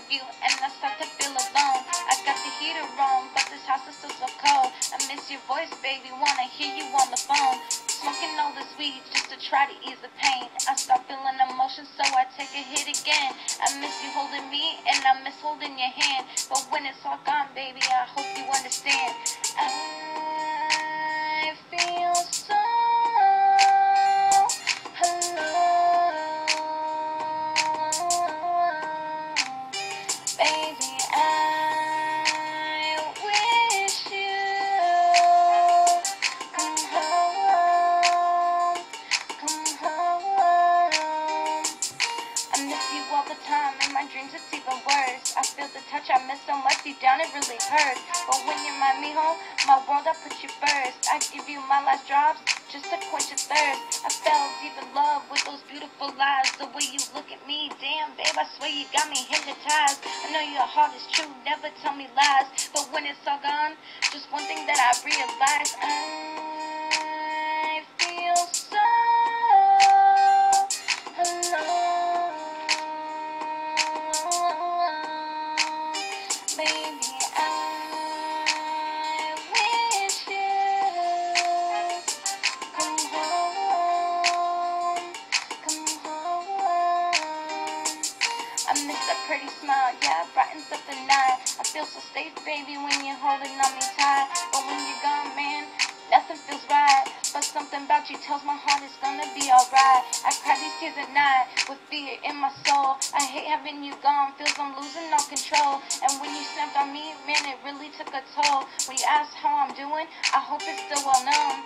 you and I start to feel alone. I got the heater on, but this house is still so cold. I miss your voice, baby, wanna hear you on the phone. Smoking all this weed just to try to ease the pain. I start feeling emotion, so I take a hit again. I miss you holding me, and I miss holding your hand. But when it's all gone, baby, I hope you understand. I feel so alone. Baby, I wish you come home, come home. I miss you all the time, in my dreams it's even worse. I feel the touch I miss so much, deep down it really hurts. But when you remind me home, my world, I put you first. I give you my last drops, just to quench your thirst. I fell deep in love with those beautiful eyes. The way you look at me, damn babe, I swear you got me hypnotized. I know your heart is true, never tell me lies. But when it's all gone, just one thing that I realize, I feel so alone. Baby, I wish you come home, come home. I miss that pretty smile, yeah, it brightens up the night. I feel so safe, baby, when you're holding on me tight. But when you're gone, man, nothing feels right. But something about you tells my heart it's gonna be alright. I cry these tears at night with fear in my soul. I hate having you gone, feels I'm losing all control. And when you snapped on me, man, it really took a toll. When you ask how I'm doing, I hope it's still well known.